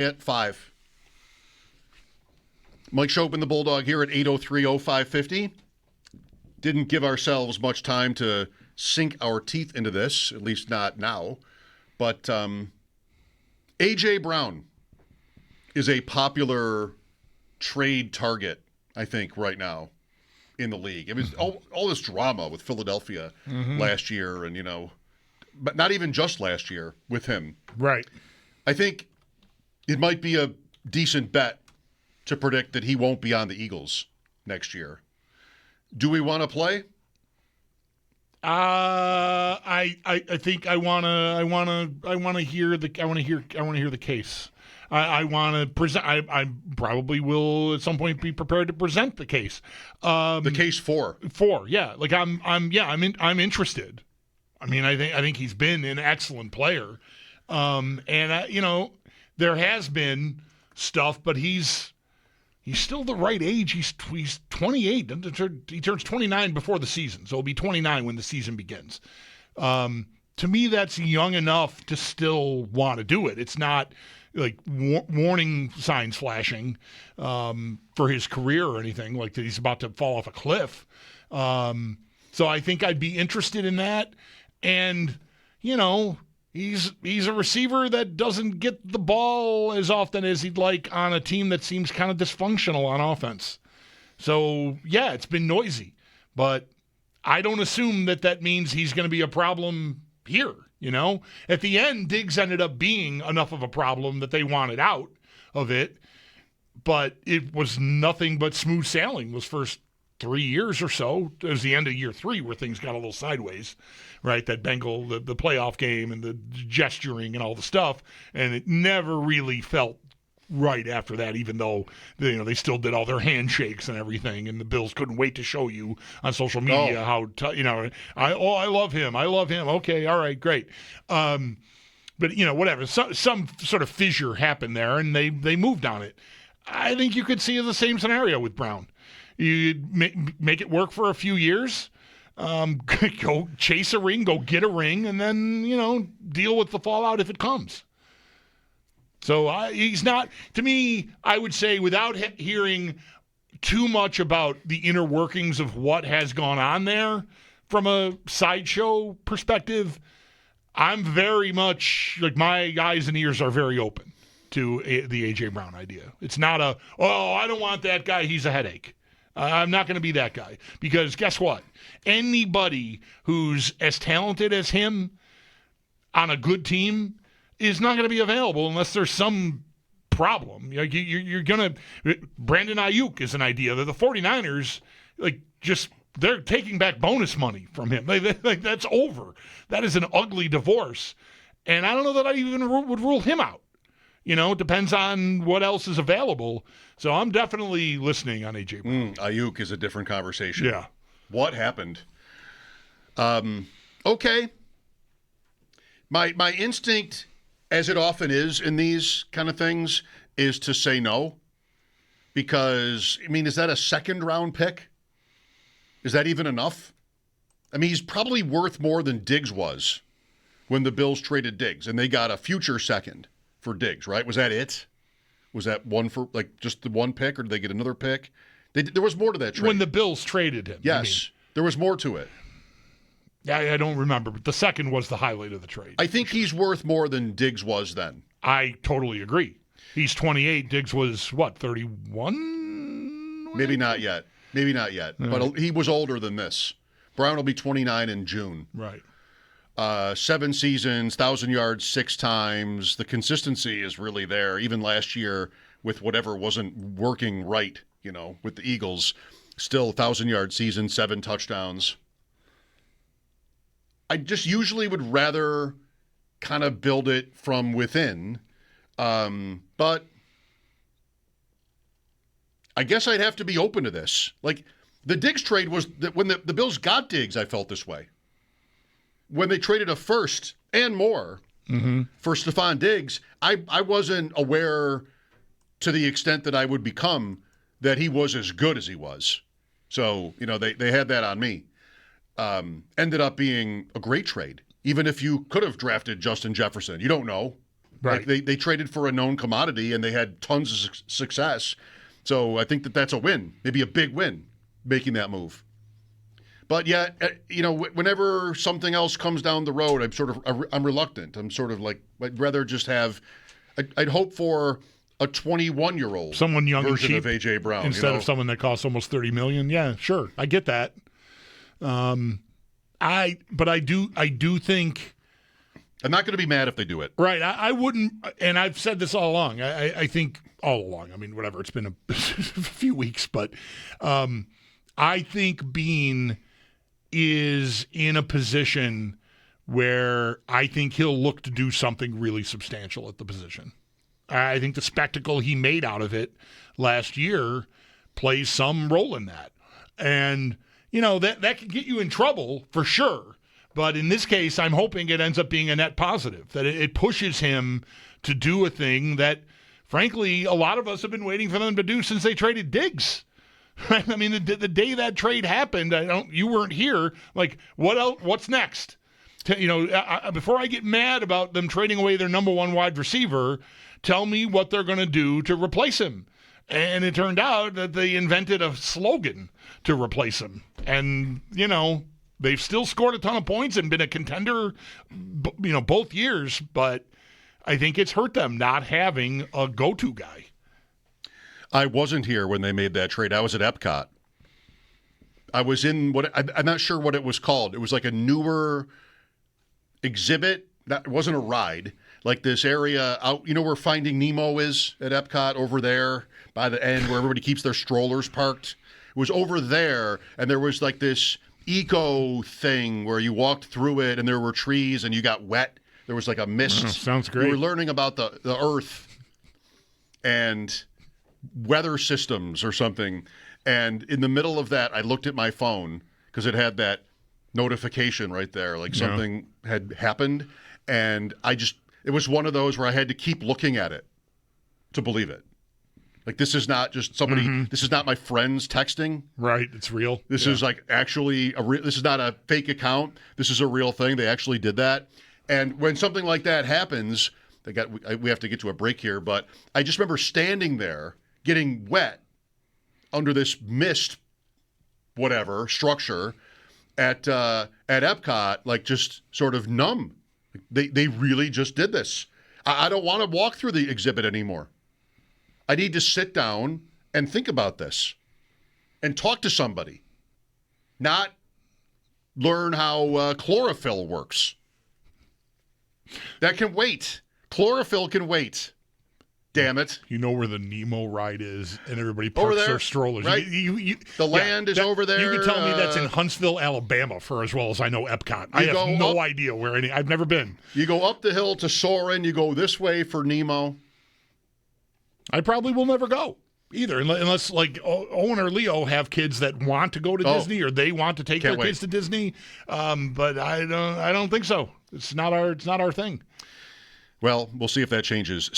at 5. Mike Schopp and the Bulldog here at 803-0550. Didn't give ourselves much time to sink our teeth into this, at least not now. But A.J. Brown is a popular trade target, I think, right now in the league. It was all this drama with Philadelphia last year and, but not even just last year with him. Right. I think it might be a decent bet to predict that he won't be on the Eagles next year. Do we want to play? I think I want to hear the case. I want to present. I probably will at some point be prepared to present the case. The case for, yeah. Like I'm interested. I mean, I think he's been an excellent player, and there has been stuff, but he's still the right age. He's 28. He turns 29 before the season, so he'll be 29 when the season begins. To me, that's young enough to still want to do it. It's not like warning signs flashing for his career or anything, like that he's about to fall off a cliff. So I think I'd be interested in that. And, he's a receiver that doesn't get the ball as often as he'd like on a team that seems kind of dysfunctional on offense. So, yeah, it's been noisy. But I don't assume that means he's going to be a problem here, At the end, Diggs ended up being enough of a problem that they wanted out of it. But it was nothing but smooth sailing those first 3 years or so. It was the end of year 3 where things got a little sideways, right? That Bengal, the playoff game and the gesturing and all the stuff. And it never really felt right after that, even though they still did all their handshakes and everything, and the Bills couldn't wait to show you on social media I love him. Okay, all right, great. But whatever. Some sort of fissure happened there, and they moved on it. I think you could see the same scenario with Brown. You make it work for a few years, go chase a ring, go get a ring, and then, deal with the fallout if it comes. So he's not, to me, I would say, without hearing too much about the inner workings of what has gone on there from a sideshow perspective, I'm very much, like, my eyes and ears are very open to the A.J. Brown idea. It's not I don't want that guy, he's a headache. I'm not going to be that guy. Because guess what? Anybody who's as talented as him on a good team is not going to be available unless there's some problem. You're going to – Brandon Ayuk is an idea that the 49ers, they're taking back bonus money from him. That's over. That is an ugly divorce. And I don't know that I even would rule him out. It depends on what else is available. So I'm definitely listening on A.J. Brown. Ayuk is a different conversation. Yeah. What happened? Okay. My instinct, as it often is in these kind of things, is to say no. Because, is that a second-round pick? Is that even enough? He's probably worth more than Diggs was when the Bills traded Diggs, and they got a future second for Diggs, right? Was that it? Was that one for, just the one pick, or did they get another pick? There was more to that trade. When the Bills traded him. Yes. There was more to it. I don't remember, but the second was the highlight of the trade. I think he's worth more than Diggs was then. I totally agree. He's 28. Diggs was, 31? Maybe not yet. But he was older than this. Brown will be 29 in June. Right. 7 seasons, 1,000 yards 6 times. The consistency is really there. Even last year, with whatever wasn't working right, with the Eagles, still 1,000-yard season, 7 touchdowns. I just usually would rather kind of build it from within, but I guess I'd have to be open to this. The Diggs trade was that when the Bills got Diggs, I felt this way. When they traded a first and more for Stefan Diggs, I wasn't aware to the extent that I would become that he was as good as he was. So, they had that on me. Ended up being a great trade, even if you could have drafted Justin Jefferson. You don't know. Right. Like they traded for a known commodity and they had tons of success. So I think that's a win, maybe a big win, making that move. But yeah, whenever something else comes down the road, I'm reluctant. I'm sort of like, I'd rather just have, I'd hope for a 21-year-old someone young version and cheap of AJ Brown instead of someone that costs almost $30 million. Yeah, sure, I get that. But I do think I'm not going to be mad if they do it. Right, I wouldn't, and I've said this all along. I think all along. I mean, whatever. It's been a few weeks, but I think Bean is in a position where I think he'll look to do something really substantial at the position. I think the spectacle he made out of it last year plays some role in that. And, that can get you in trouble for sure. But in this case, I'm hoping it ends up being a net positive, that it pushes him to do a thing that, frankly, a lot of us have been waiting for them to do since they traded Diggs. I mean, the day that trade happened, you weren't here. Like, what else? What's next? Before I get mad about them trading away their number one wide receiver, tell me what they're going to do to replace him. And it turned out that they invented a slogan to replace him. And, they've still scored a ton of points and been a contender, both years. But I think it's hurt them not having a go-to guy. I wasn't here when they made that trade. I was at Epcot. I was in I'm not sure what it was called. It was like a newer exhibit. It wasn't a ride. Like this area out, where Finding Nemo is at Epcot, over there by the end where everybody keeps their strollers parked. It was over there, and there was like this eco thing where you walked through it and there were trees and you got wet. There was like a mist. Sounds great. You were learning about the earth and weather systems or something. And in the middle of that, I looked at my phone because it had that notification right there, like something had happened. And it was one of those where I had to keep looking at it to believe it. Like, this is not just somebody, this is not my friends texting. Right, it's real. This is like actually, this is not a fake account. This is a real thing. They actually did that. And when something like that happens, we have to get to a break here, but I just remember standing there getting wet under this mist, whatever, structure at Epcot, like just sort of numb. They really just did this. I don't want to walk through the exhibit anymore. I need to sit down and think about this and talk to somebody, not learn how chlorophyll works. That can wait. Chlorophyll can wait. Damn it. You know where the Nemo ride is, and everybody parks their strollers. Right? The land is over there. You can tell me that's in Huntsville, Alabama, for as well as I know Epcot. I have no idea where I've never been. You go up the hill to Soarin', you go this way for Nemo. I probably will never go either, unless like Owen or Leo have kids that want to go to Disney or they want to take their kids to Disney. But I don't think so. It's not our thing. Well, we'll see if that changes.